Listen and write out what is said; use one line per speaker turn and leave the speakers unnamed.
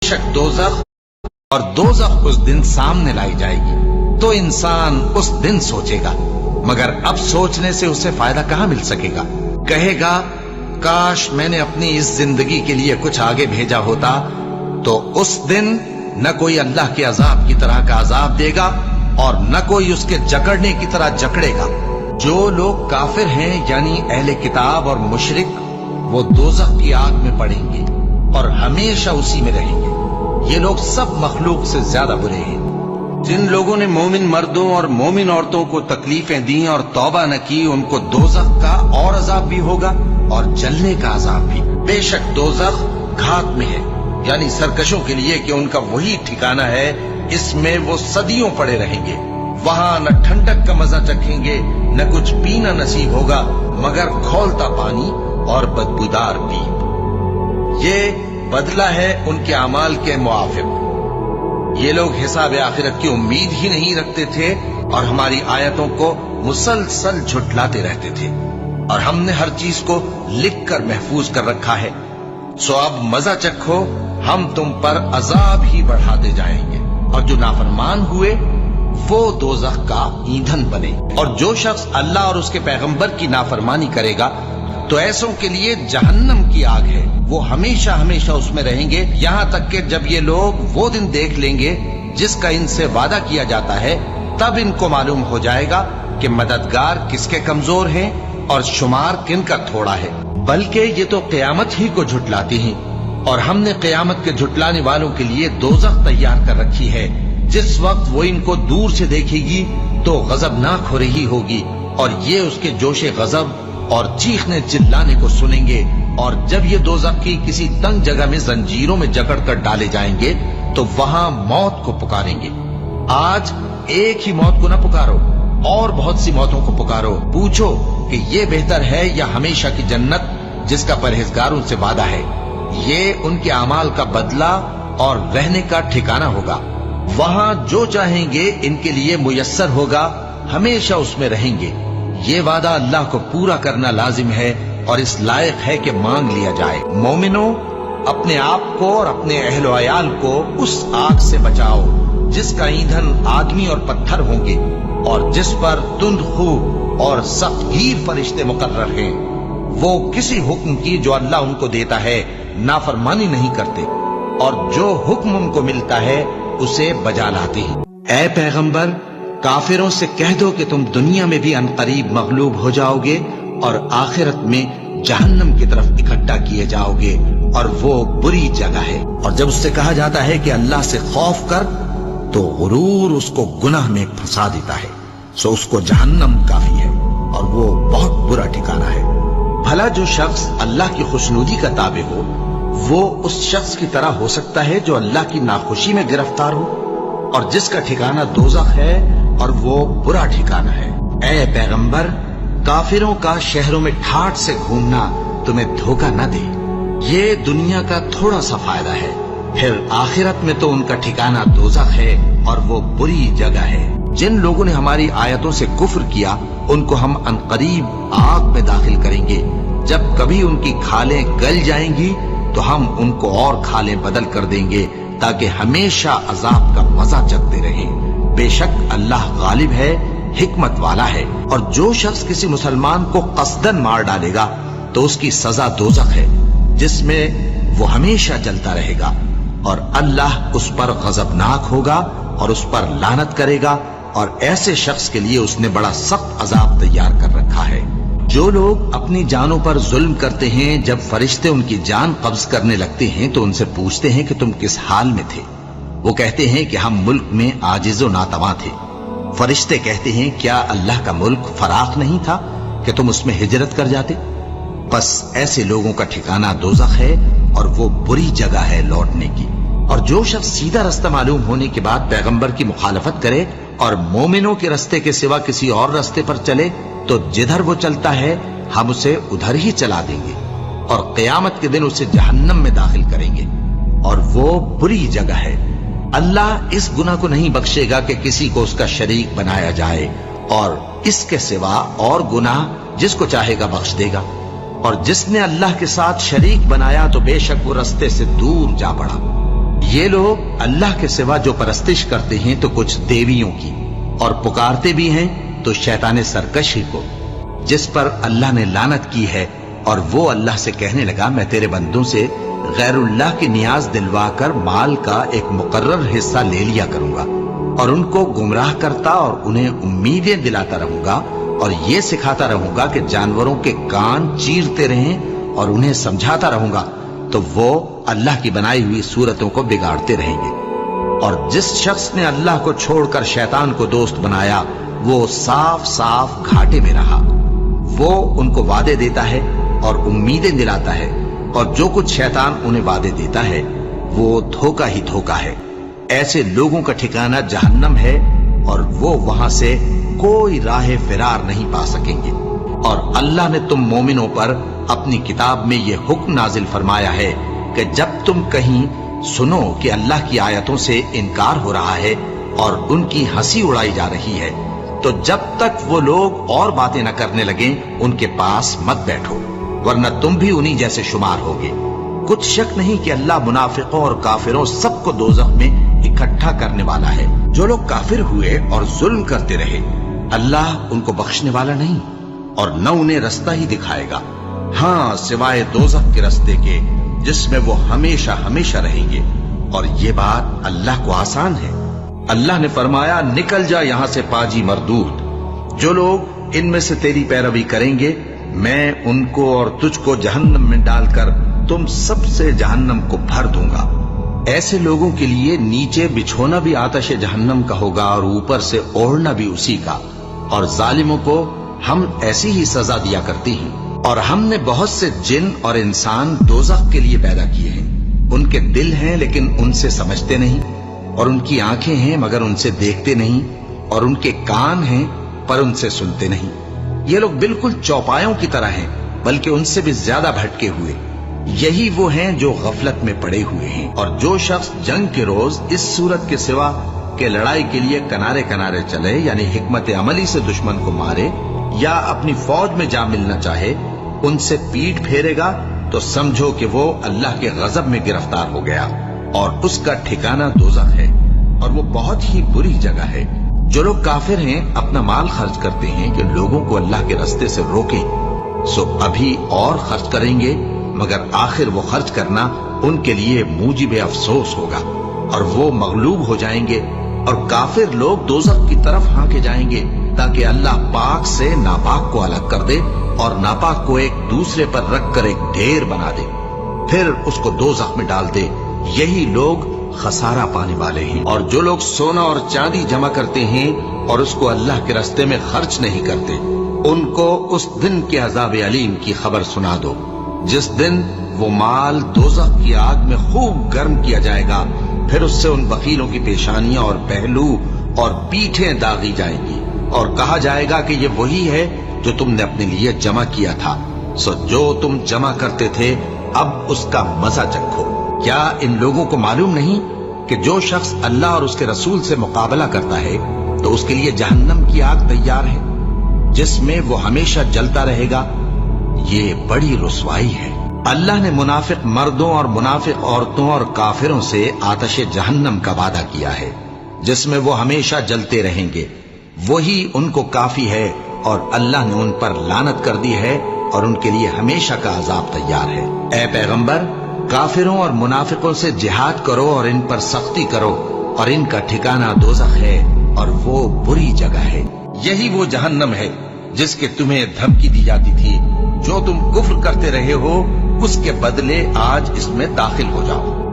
شک دوزخ اور دوزخ اس دن سامنے لائی جائے گی تو انسان اس دن سوچے گا، مگر اب سوچنے سے اسے فائدہ کہاں مل سکے گا؟ کہے گا کاش میں نے اپنی اس زندگی کے لیے کچھ آگے بھیجا ہوتا، تو اس دن نہ کوئی اللہ کے عذاب کی طرح کا عذاب دے گا اور نہ کوئی اس کے جکڑنے کی طرح جکڑے گا۔ جو لوگ کافر ہیں یعنی اہل کتاب اور مشرک، وہ دوزخ کی آگ میں پڑیں گے اور ہمیشہ اسی میں رہیں گے۔ یہ لوگ سب مخلوق سے زیادہ برے ہیں۔ جن لوگوں نے مومن مردوں اور مومن عورتوں کو تکلیفیں دیں اور توبہ نہ کی، ان کو دوزخ کا اور عذاب بھی ہوگا اور جلنے کا عذاب بھی۔ بے شک دوزخ گھات میں ہے، یعنی سرکشوں کے لیے کہ ان کا وہی ٹھکانہ ہے، اس میں وہ صدیوں پڑے رہیں گے۔ وہاں نہ ٹھنڈک کا مزہ چکھیں گے، نہ کچھ پینا نصیب ہوگا مگر کھولتا پانی اور بدبودار پیپ۔ یہ بدلہ ہے ان کے اعمال کے موافق۔ یہ لوگ حساب آخرت کی امید ہی نہیں رکھتے تھے اور ہماری آیتوں کو مسلسل جھٹلاتے رہتے تھے، اور ہم نے ہر چیز کو لکھ کر محفوظ کر رکھا ہے۔ سو اب مزہ چکھو، ہم تم پر عذاب ہی بڑھاتے جائیں گے، اور جو نافرمان ہوئے وہ دوزخ کا ایندھن بنے۔ اور جو شخص اللہ اور اس کے پیغمبر کی نافرمانی کرے گا تو ایسوں کے لیے جہنم کی آگ ہے، وہ ہمیشہ ہمیشہ اس میں رہیں گے، یہاں تک کہ جب یہ لوگ وہ دن دیکھ لیں گے جس کا ان سے وعدہ کیا جاتا ہے، تب ان کو معلوم ہو جائے گا کہ مددگار کس کے کمزور ہیں اور شمار کن کا تھوڑا ہے۔ بلکہ یہ تو قیامت ہی کو جھٹلاتی ہیں، اور ہم نے قیامت کے جھٹلانے والوں کے لیے دوزخ تیار کر رکھی ہے۔ جس وقت وہ ان کو دور سے دیکھے گی تو غضبناک ہو رہی ہوگی، اور یہ اس کے جوش غضب اور چیخنے چلانے کو سنیں گے۔ اور جب یہ دوزخ کی کسی تنگ جگہ میں زنجیروں میں جکڑ کر ڈالے جائیں گے تو وہاں موت کو پکاریں گے۔ آج ایک ہی موت کو نہ پکارو، اور بہت سی موتوں کو پکارو، پوچھو کہ یہ بہتر ہے یا ہمیشہ کی جنت جس کا پرہیزگاروں سے وعدہ ہے۔ یہ ان کے اعمال کا بدلہ اور رہنے کا ٹھکانہ ہوگا، وہاں جو چاہیں گے ان کے لیے میسر ہوگا، ہمیشہ اس میں رہیں گے۔ یہ وعدہ اللہ کو پورا کرنا لازم ہے اور اس لائق ہے کہ مانگ لیا جائے۔ مومنوں، اپنے آپ کو اور اپنے اہل و عیال کو اس آگ سے بچاؤ جس کا ایندھن آدمی اور پتھر ہوں گے، اور جس پر تند خو اور سخت گیر فرشتے مقرر ہیں۔ وہ کسی حکم کی جو اللہ ان کو دیتا ہے نافرمانی نہیں کرتے، اور جو حکم ان کو ملتا ہے اسے بجا لاتے ہیں۔ اے پیغمبر، کافروں سے کہہ دو کہ تم دنیا میں بھی عنقریب مغلوب ہو جاؤ گے اور آخرت میں جہنم کی طرف اکٹھا کیے جاؤ گے، اور وہ بری جگہ ہے۔ اور جب اس سے کہا جاتا ہے کہ اللہ سے خوف کر تو غرور اس کو گناہ میں پھنسا دیتا ہے، سو اس کو جہنم کافی ہے اور وہ بہت برا ٹھکانہ ہے۔ بھلا جو شخص اللہ کی خوشنودی کا تابع ہو وہ اس شخص کی طرح ہو سکتا ہے جو اللہ کی ناخوشی میں گرفتار ہو، اور جس کا ٹھکانہ دوزخ ہے اور وہ برا ٹھکانہ ہے۔ اے پیغمبر، کافروں کا شہروں میں ٹھاٹ سے گھومنا تمہیں دھوکہ نہ دے، یہ دنیا کا تھوڑا سا فائدہ ہے، پھر آخرت میں تو ان کا ٹھکانہ دوزخ ہے اور وہ بری جگہ ہے۔ جن لوگوں نے ہماری آیتوں سے کفر کیا ان کو ہم عنقریب آگ میں داخل کریں گے۔ جب کبھی ان کی کھالیں گل جائیں گی تو ہم ان کو اور کھالیں بدل کر دیں گے تاکہ ہمیشہ عذاب کا مزہ چکتے رہیں۔ بے شک اللہ غالب ہے، حکمت والا ہے۔ اور جو شخص کسی مسلمان کو قصدن مار ڈالے گا تو اس کی سزا دوزخ ہے جس میں وہ ہمیشہ جلتا رہے گا، اور اللہ اس پر غضبناک ہوگا اور اس پر لعنت کرے گا، اور ایسے شخص کے لیے اس نے بڑا سخت عذاب تیار کر رکھا ہے۔ جو لوگ اپنی جانوں پر ظلم کرتے ہیں، جب فرشتے ان کی جان قبض کرنے لگتے ہیں تو ان سے پوچھتے ہیں کہ تم کس حال میں تھے؟ وہ کہتے ہیں کہ ہم ملک میں عاجز و ناتواں تھے۔ فرشتے کہتے ہیں کیا اللہ کا ملک فراخ نہیں تھا کہ تم اس میں ہجرت کر جاتے؟ بس ایسے لوگوں کا ٹھکانہ دوزخ ہے اور وہ بری جگہ ہے لوٹنے کی۔ اور جو شخص سیدھا رستہ معلوم ہونے کے بعد پیغمبر کی مخالفت کرے اور مومنوں کے رستے کے سوا کسی اور رستے پر چلے تو جدھر وہ چلتا ہے ہم اسے ادھر ہی چلا دیں گے، اور قیامت کے دن اسے جہنم میں داخل کریں گے، اور وہ بری جگہ ہے۔ اللہ اس گناہ کو نہیں بخشے گا کہ کسی کو اس کا شریک بنایا جائے، اور اس کے سوا اور گناہ جس کو چاہے گا بخش دے گا، اور جس نے اللہ کے ساتھ شریک بنایا تو بے شک وہ رستے سے دور جا پڑا۔ یہ لوگ اللہ کے سوا جو پرستش کرتے ہیں تو کچھ دیویوں کی، اور پکارتے بھی ہیں تو شیطان سرکشی کو، جس پر اللہ نے لعنت کی ہے، اور وہ اللہ سے کہنے لگا میں تیرے بندوں سے غیر اللہ کی نیاز دلوا کر مال کا ایک مقرر حصہ لے لیا کروں گا، اور ان کو گمراہ کرتا اور انہیں امیدیں دلاتا رہوں گا، اور یہ سکھاتا رہوں گا کہ جانوروں کے کان چیرتے رہیں، اور انہیں سمجھاتا رہوں گا تو وہ اللہ کی بنائی ہوئی صورتوں کو بگاڑتے رہیں گے۔ اور جس شخص نے اللہ کو چھوڑ کر شیطان کو دوست بنایا وہ صاف صاف گھاٹے میں رہا۔ وہ ان کو وعدے دیتا ہے اور امیدیں دلاتا ہے، اور جو کچھ شیطان انہیں وعدے دیتا ہے وہ دھوکہ ہی دھوکہ ہے۔ ایسے لوگوں کا ٹھکانہ جہنم ہے، اور وہ وہاں سے کوئی راہ فرار نہیں پا سکیں گے۔ اور اللہ نے تم مومنوں پر اپنی کتاب میں یہ حکم نازل فرمایا ہے کہ جب تم کہیں سنو کہ اللہ کی آیتوں سے انکار ہو رہا ہے اور ان کی ہنسی اڑائی جا رہی ہے، تو جب تک وہ لوگ اور باتیں نہ کرنے لگیں ان کے پاس مت بیٹھو، ورنہ تم بھی انہی جیسے شمار ہوگے۔ کچھ شک نہیں کہ اللہ منافقوں اور کافروں سب کو دوزخ میں اکٹھا کرنے والا ہے۔ جو لوگ کافر ہوئے اور ظلم کرتے رہے اللہ ان کو بخشنے والا نہیں، اور نہ انہیں رستہ ہی دکھائے گا، ہاں سوائے دوزخ کے رستے کے جس میں وہ ہمیشہ ہمیشہ رہیں گے، اور یہ بات اللہ کو آسان ہے۔ اللہ نے فرمایا نکل جا یہاں سے پاجی مردود، جو لوگ ان میں سے تیری پیروی کریں گے میں ان کو اور تجھ کو جہنم میں ڈال کر تم سب سے جہنم کو بھر دوں گا۔ ایسے لوگوں کے لیے نیچے بچھونا بھی آتش جہنم کا ہوگا اور اوپر سے اوڑھنا بھی اسی کا، اور ظالموں کو ہم ایسی ہی سزا دیا کرتے ہیں۔ اور ہم نے بہت سے جن اور انسان دوزخ کے لیے پیدا کیے ہیں، ان کے دل ہیں لیکن ان سے سمجھتے نہیں، اور ان کی آنکھیں ہیں مگر ان سے دیکھتے نہیں، اور ان کے کان ہیں پر ان سے سنتے نہیں۔ یہ لوگ بالکل چوپایوں کی طرح ہیں بلکہ ان سے بھی زیادہ بھٹکے ہوئے۔ یہی وہ ہیں جو غفلت میں پڑے ہوئے ہیں۔ اور جو شخص جنگ کے روز اس صورت کے سوا کہ لڑائی کے لیے کنارے کنارے چلے، یعنی حکمت عملی سے دشمن کو مارے یا اپنی فوج میں جا ملنا چاہے، ان سے پیٹ پھیرے گا تو سمجھو کہ وہ اللہ کے غضب میں گرفتار ہو گیا، اور اس کا ٹھکانہ دوزخ ہے، اور وہ بہت ہی بری جگہ ہے۔ جو لوگ کافر ہیں اپنا مال خرچ کرتے ہیں کہ لوگوں کو اللہ کے رستے سے روکیں، سو ابھی اور خرچ کریں گے، مگر آخر وہ خرچ کرنا ان کے لیے موجب افسوس ہوگا، اور وہ مغلوب ہو جائیں گے، اور کافر لوگ دوزخ کی طرف ہانکے جائیں گے تاکہ اللہ پاک سے ناپاک کو الگ کر دے اور ناپاک کو ایک دوسرے پر رکھ کر ایک ڈھیر بنا دے، پھر اس کو دوزخ میں ڈال دے۔ یہی لوگ خسارہ پانے والے ہیں۔ اور جو لوگ سونا اور چاندی جمع کرتے ہیں اور اس کو اللہ کے راستے میں خرچ نہیں کرتے، ان کو اس دن کے عذاب علیم کی خبر سنا دو، جس دن وہ مال دوزخ کی آگ میں خوب گرم کیا جائے گا، پھر اس سے ان بخیلوں کی پیشانیاں اور پہلو اور پیٹھیں داغی جائیں گی، اور کہا جائے گا کہ یہ وہی ہے جو تم نے اپنے لیے جمع کیا تھا، سو جو تم جمع کرتے تھے اب اس کا مزہ چکھو۔ کیا ان لوگوں کو معلوم نہیں کہ جو شخص اللہ اور اس کے رسول سے مقابلہ کرتا ہے تو اس کے لیے جہنم کی آگ تیار ہے، جس میں وہ ہمیشہ جلتا رہے گا؟ یہ بڑی رسوائی ہے۔ اللہ نے منافق مردوں اور منافق عورتوں اور کافروں سے آتش جہنم کا وعدہ کیا ہے، جس میں وہ ہمیشہ جلتے رہیں گے، وہی ان کو کافی ہے، اور اللہ نے ان پر لعنت کر دی ہے اور ان کے لیے ہمیشہ کا عذاب تیار ہے۔ اے پیغمبر، کافروں اور منافقوں سے جہاد کرو اور ان پر سختی کرو، اور ان کا ٹھکانہ دوزخ ہے اور وہ بری جگہ ہے۔ یہی وہ جہنم ہے جس کے تمہیں دھمکی دی جاتی تھی، جو تم کفر کرتے رہے ہو اس کے بدلے آج اس میں داخل ہو جاؤ۔